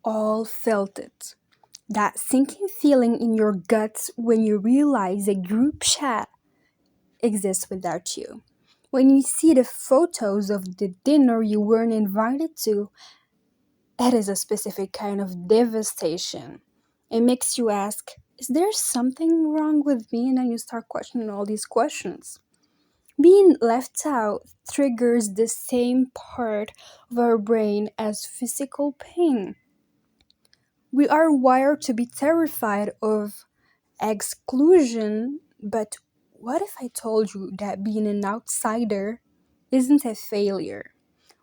all felt it. That sinking feeling in your guts when you realize a group chat exists without you. When you see the photos of the dinner you weren't invited to, it is a specific kind of devastation. It makes you ask, is there something wrong with me? And then you start questioning all these questions. Being left out triggers the same part of our brain as physical pain. We are wired to be terrified of exclusion, but what if I told you that being an outsider isn't a failure?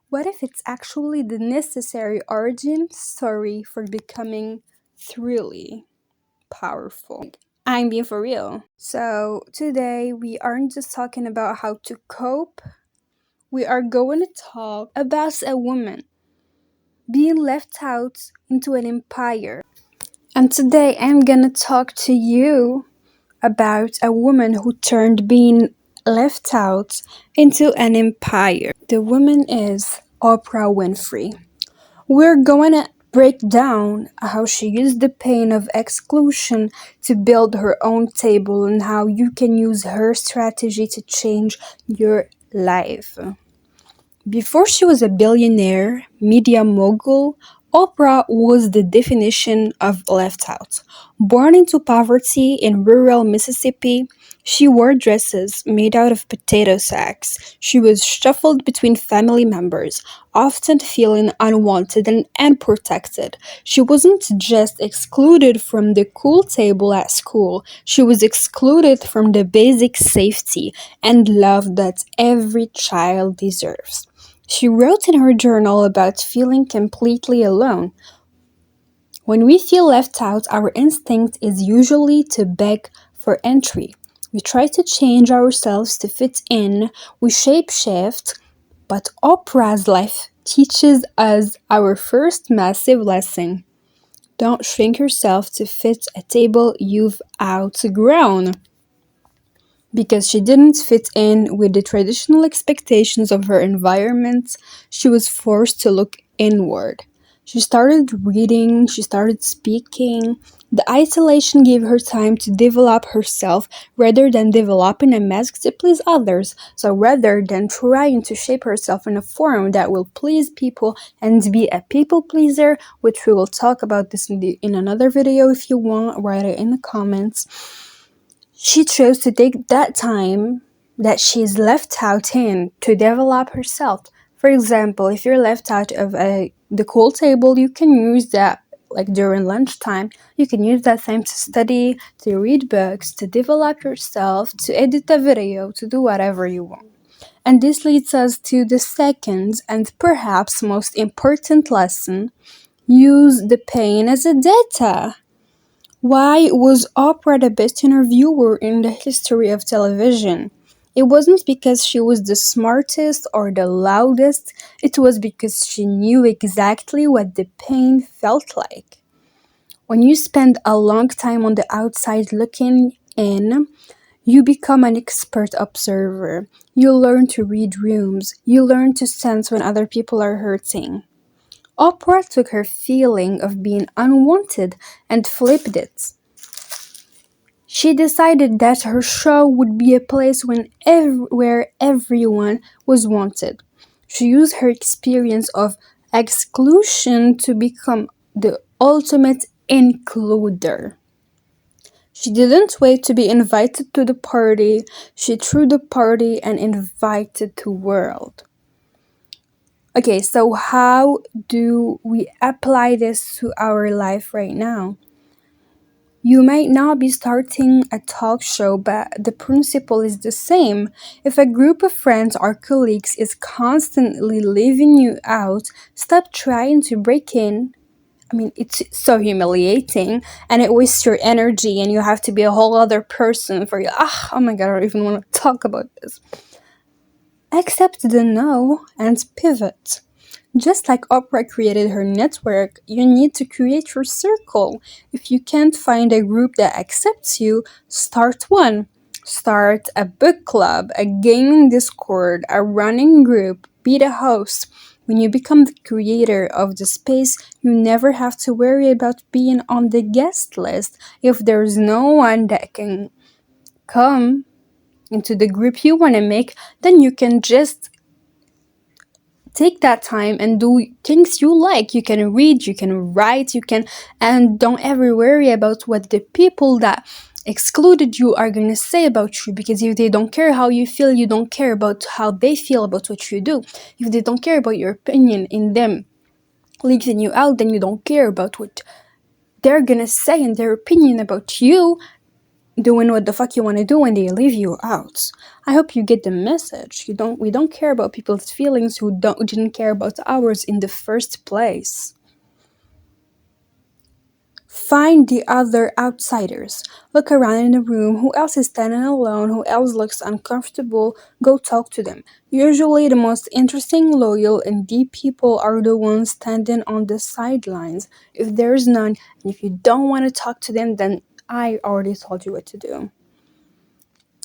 What if it's actually the necessary origin story for becoming truly powerful? I'm being for real. So today we aren't just talking about how to cope. We are going to talk about a woman being left out into an empire. And today I'm gonna talk to you about a woman who turned being left out into an empire. The woman is Oprah Winfrey. We're going to break down how she used the pain of exclusion to build her own table and how you can use her strategy to change your life. Before she was a billionaire, media mogul, Oprah was the definition of left out. Born into poverty in rural Mississippi, she wore dresses made out of potato sacks. She was shuffled between family members, often feeling unwanted and unprotected. She wasn't just excluded from the cool table at school, she was excluded from the basic safety and love that every child deserves. She wrote in her journal about feeling completely alone. When we feel left out, our instinct is usually to beg for entry. We try to change ourselves to fit in, we shapeshift, but Oprah's life teaches us our first massive lesson. Don't shrink yourself to fit a table you've outgrown. Because she didn't fit in with the traditional expectations of her environment, she was forced to look inward. She started reading, she started speaking. The isolation gave her time to develop herself rather than developing a mask to please others. So rather than trying to shape herself in a form that will please people and be a people pleaser, which we will talk about this in another video if you want, write it in the comments. She chose to take that time that she's left out in to develop herself. For example, if you're left out of the cool table, you can use that like during lunchtime. You can use that time to study, to read books, to develop yourself, to edit a video, to do whatever you want. And this leads us to the second and perhaps most important lesson: use the pain as a data. Why was Oprah the best interviewer in the history of television? It wasn't because she was the smartest or the loudest, it was because she knew exactly what the pain felt like. When you spend a long time on the outside looking in, you become an expert observer. You learn to read rooms. You learn to sense when other people are hurting. Oprah took her feeling of being unwanted and flipped it. She decided that her show would be a place where everyone was wanted. She used her experience of exclusion to become the ultimate includer. She didn't wait to be invited to the party. She threw the party and invited the world. Okay, so how do we apply this to our life right now? You might not be starting a talk show, but the principle is the same. If a group of friends or colleagues is constantly leaving you out, stop trying to break in. It's so humiliating and it wastes your energy and you have to be a whole other person for you. Oh my god, I don't even want to talk about this. Accept the no and pivot. Just like Oprah created her network, you need to create your circle. If you can't find a group that accepts you, start one. Start a book club, a gaming Discord, a running group, be the host. When you become the creator of the space, you never have to worry about being on the guest list. If there's no one that can come into the group you want to make, then you can just take that time and do things you like. You can read, you can write, and don't ever worry about what the people that excluded you are going to say about you, because if they don't care how you feel, you don't care about how they feel about what you do. If they don't care about your opinion in them leaving you out, then you don't care about what they're going to say in their opinion about you doing what the fuck you want to do when they leave you out. I hope you get the message. We don't care about people's feelings who didn't care about ours in the first place. Find the other outsiders. Look around in the room. Who else is standing alone? Who else looks uncomfortable? Go talk to them. Usually the most interesting, loyal, and deep people are the ones standing on the sidelines. If there's none, and if you don't want to talk to them, then I already told you what to do.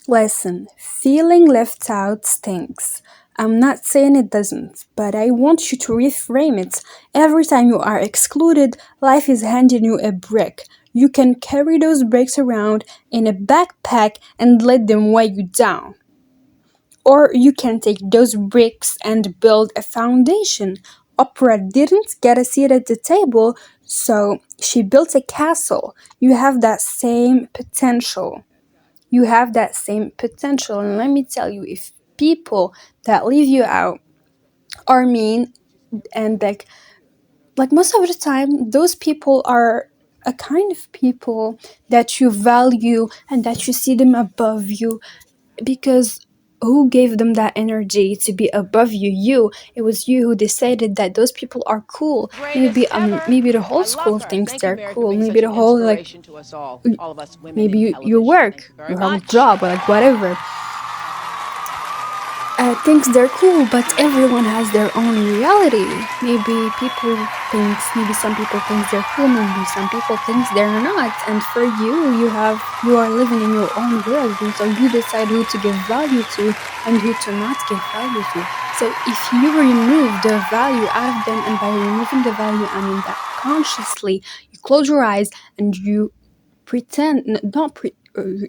Listen, feeling left out stinks. I'm not saying it doesn't, but I want you to reframe it. Every time you are excluded, life is handing you a brick. You can carry those bricks around in a backpack and let them weigh you down. Or you can take those bricks and build a foundation. Oprah didn't get a seat at the table, so she built a castle. You have that same potential. You have that same potential. And let me tell you, if people that leave you out are mean, and like most of the time, those people are a kind of people that you value and that you see them above you, because who gave them that energy to be above you? It was you who decided that those people are cool. Maybe the whole school thinks they're cool. Maybe the whole, like, maybe your work, your whole job, or like whatever, thinks they're cool, but everyone has their own reality. Maybe some people think they're cool, maybe some people think they're not. And for you, you are living in your own world, and so you decide who to give value to and who to not give value to. So if you remove the value out of them, and by removing the value, I mean that consciously you close your eyes and you pretend,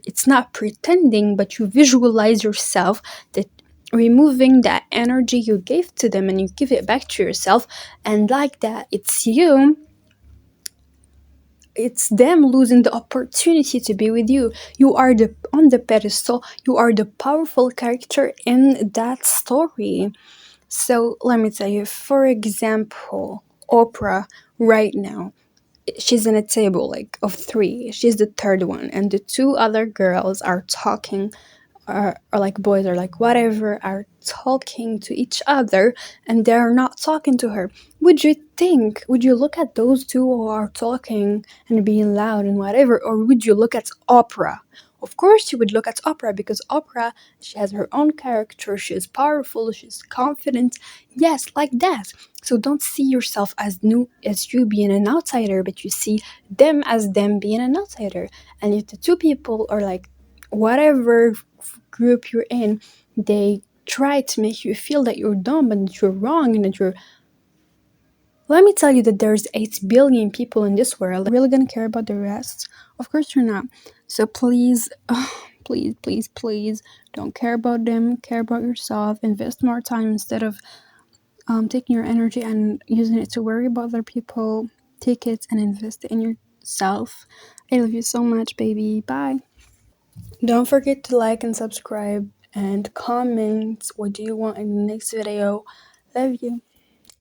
it's not pretending, but you visualize yourself that removing that energy you gave to them, and you give it back to yourself, and like that, it's them losing the opportunity to be with you. You are on the pedestal, you are the powerful character in that story. So let me tell you, for example, Oprah right now, she's in a table like of three. She's the third one, and the two other girls are talking, or like boys, or like whatever, are talking to each other, and they're not talking to her. Would you look at those two who are talking and being loud and whatever, or would you look at Oprah? Of course you would look at Oprah, because Oprah, she has her own character, she is powerful, she's confident. Yes, like that. So don't see yourself as you being an outsider, but you see them as them being an outsider. And if the two people are like, whatever group you're in, they try to make you feel that you're dumb and that you're wrong and that you're... Let me tell you that there's 8 billion people in this world. Really gonna care about the rest? Of course you're not. So please, please, please, please, don't care about them. Care about yourself. Invest more time instead of taking your energy and using it to worry about other people. Take it and invest it in yourself. I love you so much, baby. Bye. Don't forget to like and subscribe and comment what do you want in the next video. Love you.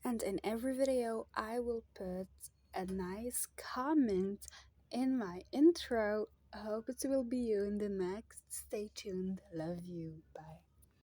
And in every video, I will put a nice comment in my intro. I hope it will be you in the next. Stay tuned. Love you. Bye.